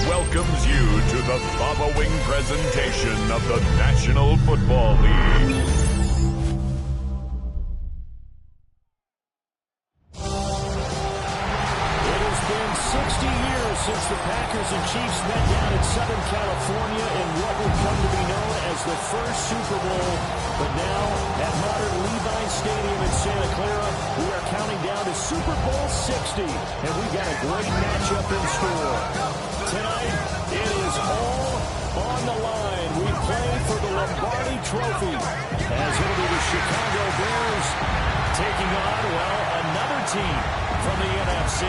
Welcomes you to the following presentation of the National Football League. It has been 60 years since the Packers and Chiefs met down in Southern California in what would come to be known as the first Super Bowl. But now, at modern Levi Stadium in Santa Clara, we are counting down to Super Bowl 60, and we've got a great matchup in store. Tonight, it is all on the line. We play for the Lombardi Trophy, as it'll be the Chicago Bears taking on, well, another team from the NFC.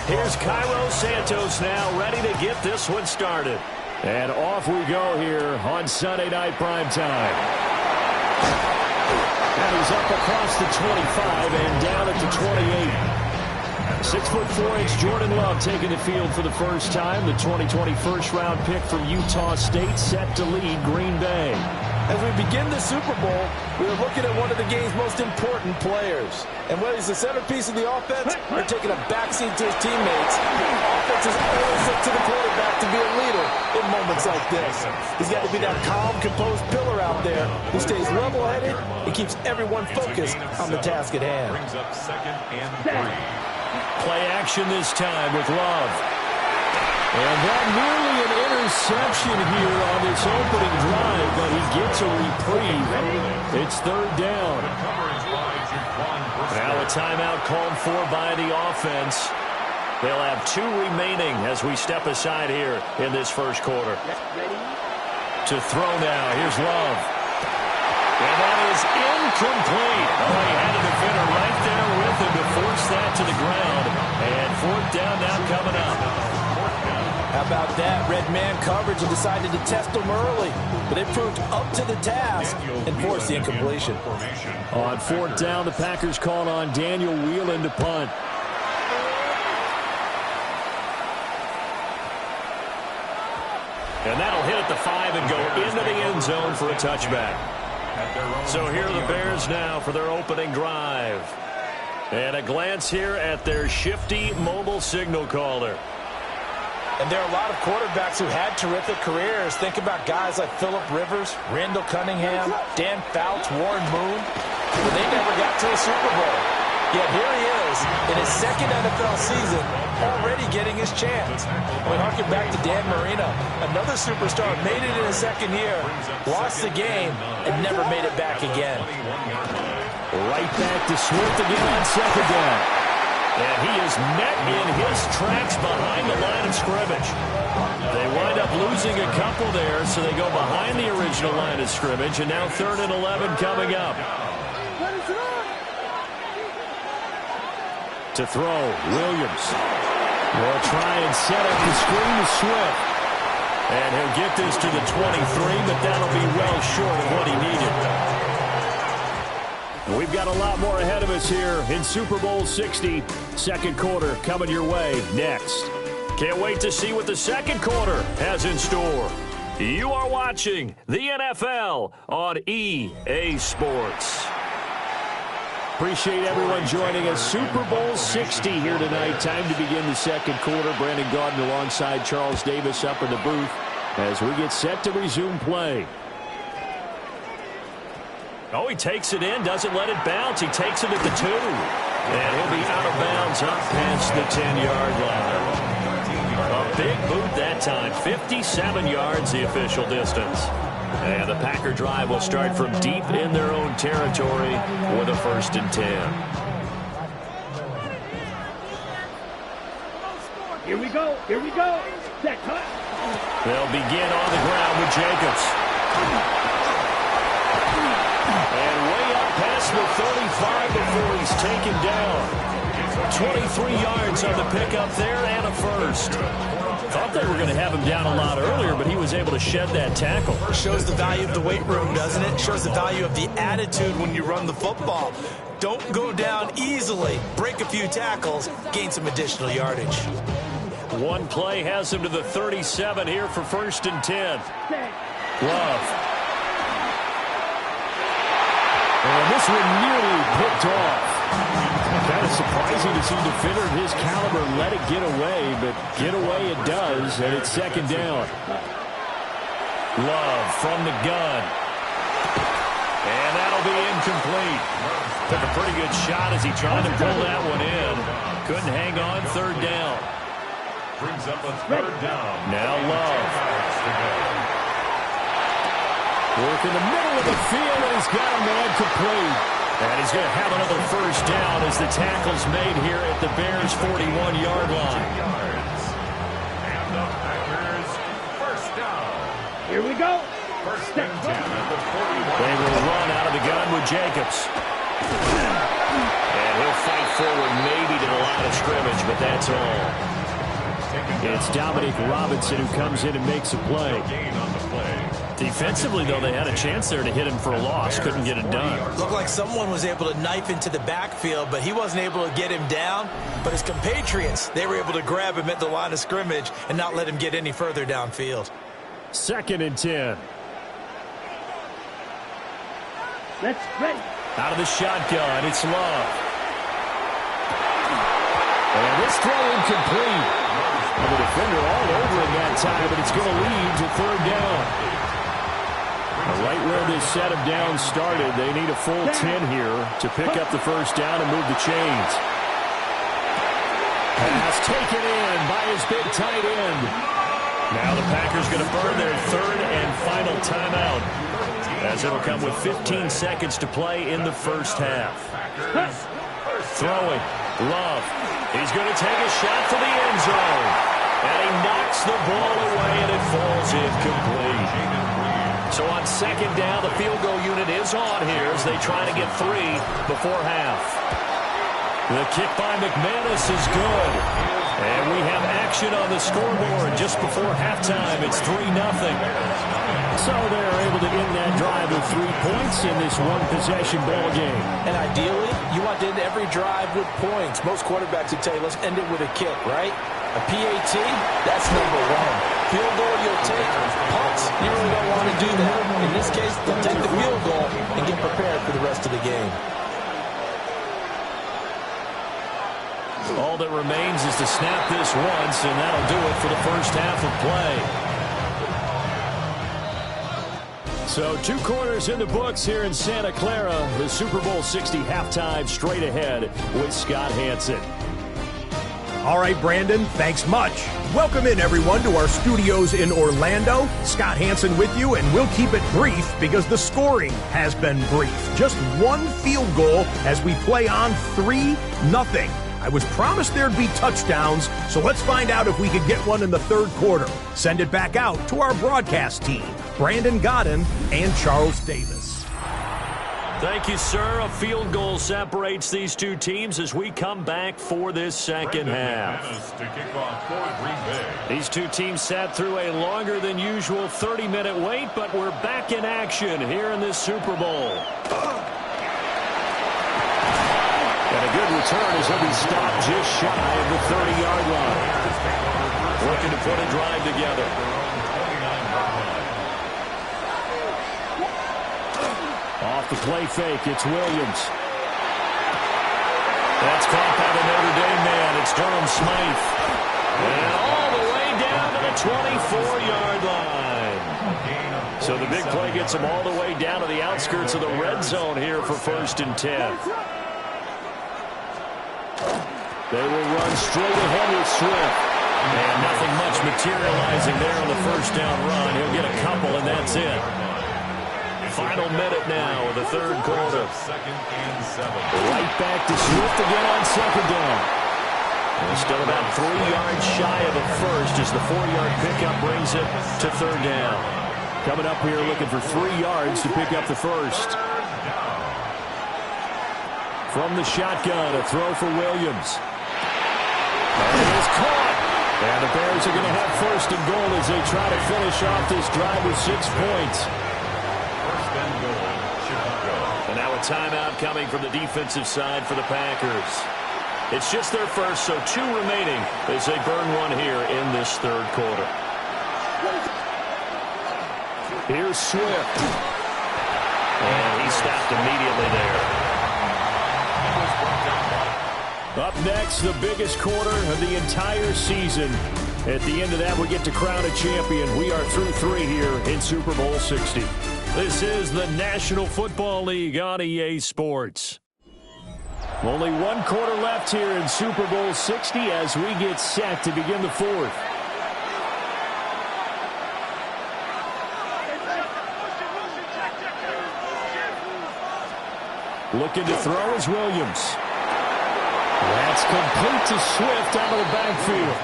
Here's Cairo Santos now, ready to get this one started. And off we go here on Sunday Night Primetime. And he's up across the 25 and down at the 28. 6'4" Jordan Love taking the field for the first time. The 2020 first-round pick from Utah State set to lead Green Bay. As we begin the Super Bowl, we are looking at one of the game's most important players. And whether he's the centerpiece of the offense or taking a backseat to his teammates, offenses always look to the quarterback to be a leader in moments like this. He's got to be that calm, composed pillar out there who stays level-headed and keeps everyone focused on the task at hand. Brings up 2nd and 3. Play action this time with Love. And that nearly an interception here on this opening drive, but he gets a reprieve. It's 3rd down. Now a timeout called for by the offense. They'll have 2 remaining as we step aside here in this first quarter. To throw now, here's Love. And that is incomplete. Oh, he had a defender right there with him to force that to the ground. And 4th down now coming up. How about that? Red man coverage and decided to test them early. But they proved up to the task and forced the incompletion. On 4th down, the Packers called on Daniel Whelan to punt. And that'll hit at the 5 and go into the end zone for a touchback. So here are the Bears now for their opening drive. And a glance here at their shifty mobile signal caller. And there are a lot of quarterbacks who had terrific careers. Think about guys like Phillip Rivers, Randall Cunningham, Dan Fouts, Warren Moon. But they never got to a Super Bowl. Yet here he is in his 2nd NFL season, already getting his chance. We harken back to Dan Marino, another superstar, made it in his 2nd year, lost the game, and never made it back again. Right back to Swift again on 2nd down. And he is met in his tracks behind the line of scrimmage. They wind up losing a couple there, so they go behind the original line of scrimmage, and now 3rd and 11 coming up. To throw, Williams will try and set up the screen to Swift. And he'll get this to the 23, but that'll be well short of what he needed. We've got a lot more ahead of us here in Super Bowl 60. 2nd quarter coming your way next. Can't wait to see what the 2nd quarter has in store. You are watching the NFL on EA Sports. Appreciate everyone joining us. Super Bowl 60 here tonight. Time to begin the 2nd quarter. Brandon Gaudin alongside Charles Davis up in the booth as we get set to resume play. Oh, he takes it in, doesn't let it bounce. He takes it at the 2. And he'll be out of bounds up past the 10-yard line. A big boot that time. 57 yards the official distance. And the Packer drive will start from deep in their own territory with a 1st and 10. Here we go. Here we go. Set, cut. They'll begin on the ground with Jacobs. And way up past the 35 before he's taken down. 23 yards on the pickup there and a 1st. Thought they were going to have him down a lot earlier, but he was able to shed that tackle. Shows the value of the weight room, doesn't it? Shows the value of the attitude when you run the football. Don't go down easily. Break a few tackles, gain some additional yardage. One play has him to the 37 here for 1st and 10. Love. And this one nearly picked off. Kind of surprising to see a defender of his caliber let it get away, but get away it does, and it's 2nd down. Love from the gun. And that'll be incomplete. Took a pretty good shot as he tried to pull that one in. Couldn't hang on. 3rd down. Brings up a 3rd down. Now Love. Work in the middle of the field, and he's got a man complete. And he's going to have another 1st down as the tackle's made here at the Bears' 41-yard line. And the Packers 1st down. Here we go. 1st and 10 at the 41. They will run out of the gun with Jacobs. And he'll fight forward maybe to the line of scrimmage, but that's all. It's Dominic Robinson who comes in and makes a play. Defensively, though, they had a chance there to hit him for a loss. Couldn't get it done. Looked like someone was able to knife into the backfield, but he wasn't able to get him down. But his compatriots, they were able to grab him at the line of scrimmage and not let him get any further downfield. 2nd and 10. Let's ready. Out of the shotgun, it's Love. And this throw incomplete. And the defender all over him that time, but it's going to lead to 3rd down. Right where this set of downs started, they need a full 10 here to pick up the 1st down and move the chains. Pass taken in by his big tight end. Now the Packers going to burn their 3rd and final timeout, as it'll come with 15 seconds to play in the 1st half. Throwing. Love. He's going to take a shot for the end zone. And he knocks the ball away, and it falls incomplete. So on 2nd down, the field goal unit is on here as they try to get 3 before half. The kick by McManus is good. And we have action on the scoreboard just before halftime. It's 3-0. So they're able to end that drive with 3 points in this one-possession ball game. And ideally, you want to end every drive with points. Most quarterbacks would tell you, let's end it with a kick, right? A PAT, that's number 1. Field goal, you'll take. Punts, you really don't want to do that. In this case, they'll take the field goal and get prepared for the rest of the game. All that remains is to snap this once, and that'll do it for the 1st half of play. So 2 quarters in the books here in Santa Clara. The Super Bowl 60 halftime straight ahead with Scott Hanson. All right, Brandon, thanks much. Welcome in, everyone, to our studios in Orlando. Scott Hanson with you, and we'll keep it brief because the scoring has been brief. Just 1 field goal as we play on 3-0. I was promised there'd be touchdowns, so let's find out if we could get one in the 3rd quarter. Send it back out to our broadcast team, Brandon Godden and Charles Davis. Thank you, sir. A field goal separates these 2 teams as we come back for this 2nd half. To kick off for Green Bay. These 2 teams sat through a longer than usual 30-minute wait, but we're back in action here in this Super Bowl. And a good return as he'll be stopped just shy of the 30-yard line. Looking to put a drive together. Off the play fake, it's Williams. That's caught by the Notre Dame man. It's Durham Smythe. And all the way down to the 24-yard line. So the big play gets them all the way down to the outskirts of the red zone here for 1st and 10. They will run straight ahead with Swift. And nothing much materializing there on the first down run. He'll get a couple, and that's it. Final minute now of the third quarter. Right back to Swift again on 2nd down. And still about 3 yards shy of a first as the 4-yard pickup brings it to 3rd down. Coming up here looking for 3 yards to pick up the first. From the shotgun, a throw for Williams. And it is caught. And the Bears are going to have 1st and goal as they try to finish off this drive with 6 points. And now a timeout coming from the defensive side for the Packers. It's just their first, so 2 remaining as they burn one here in this third quarter. Here's Swift. And he stopped immediately there. Up next, the biggest quarter of the entire season. At the end of that, we get to crown a champion. We are through 3 here in Super Bowl 60. This is the National Football League on EA Sports. Only 1 quarter left here in Super Bowl 60 as we get set to begin the 4th. Looking to throw is Williams. That's complete to Swift out of the backfield.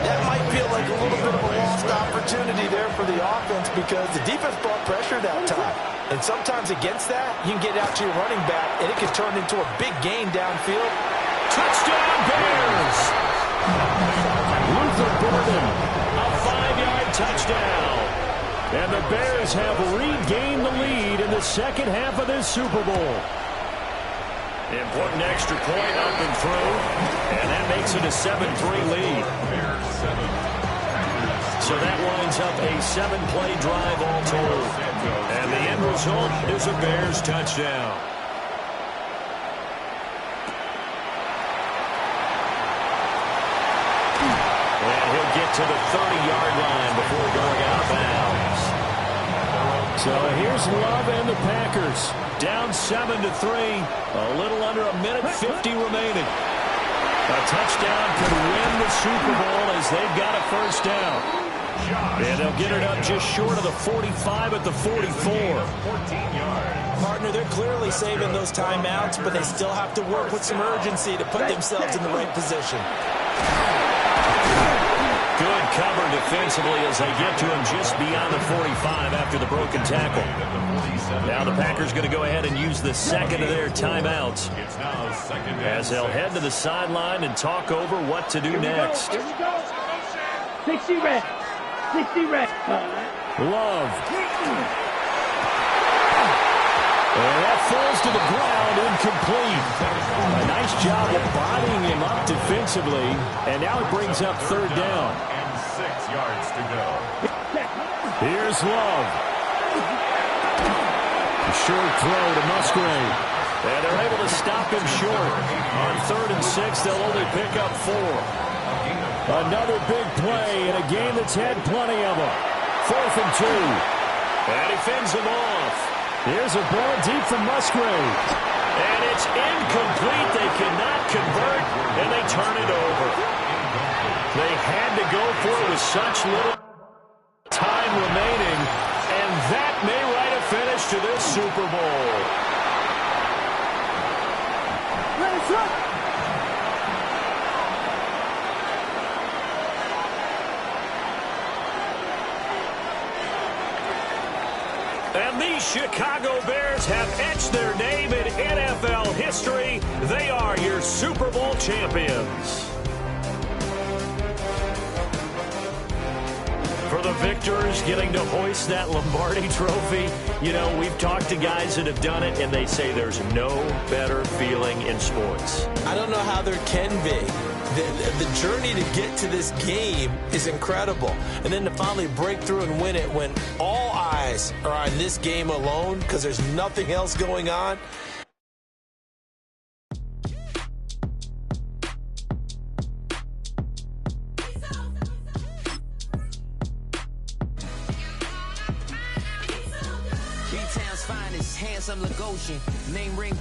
That might feel like a little bit of a lost opportunity there for the offense because the defense brought pressure that time. And sometimes against that, you can get out to your running back, and it can turn into a big gain downfield. Touchdown, Bears! Luther Burden, a 5-yard touchdown. And the Bears have regained the lead in the second half of this Super Bowl. Important extra point up and through, and that makes it a 7-3 lead. So that winds up a 7-play drive all told. And the end result is a Bears touchdown. And he'll get to the 30-yard line before going out of bounds. So here's Love and the Packers. Down 7-3. A little under a minute 50 remaining. A touchdown could win the Super Bowl as they've got a first down. And they'll get it up just short of the 45 at the 44. Partner, they're clearly saving those timeouts, but they still have to work with some urgency to put themselves in the right position. Good cover defensively as they get to him just beyond the 45 after the broken tackle. Now the Packers going to go ahead and use the second of their timeouts as they'll head to the sideline and talk over what to do next. 60 red. 60 red. Love. And that falls to the ground, incomplete. A nice job of bodying him up defensively, and now it brings up 3rd down. And 6 yards to go. Here's Love. A short throw to Musgrave. And they're able to stop him short. On 3rd and 6, they'll only pick up 4. Another big play in a game that's had plenty of them. 4th and 2. And he fends him off. Here's a ball deep from Musgrave. And it's incomplete. They cannot convert, and they turn it over. They had to go for it with such little time remaining, and that may write a finish to this Super Bowl. And these Chicago Bears have etched their name in NFL history. They are your Super Bowl champions. For the victors getting to hoist that Lombardi trophy, you know, we've talked to guys that have done it, and they say there's no better feeling in sports. I don't know how there can be. The journey to get to this game is incredible. And then to finally break through and win it when all eyes are on this game alone because there's nothing else going on. Prince, handsome Lagosian, name ring.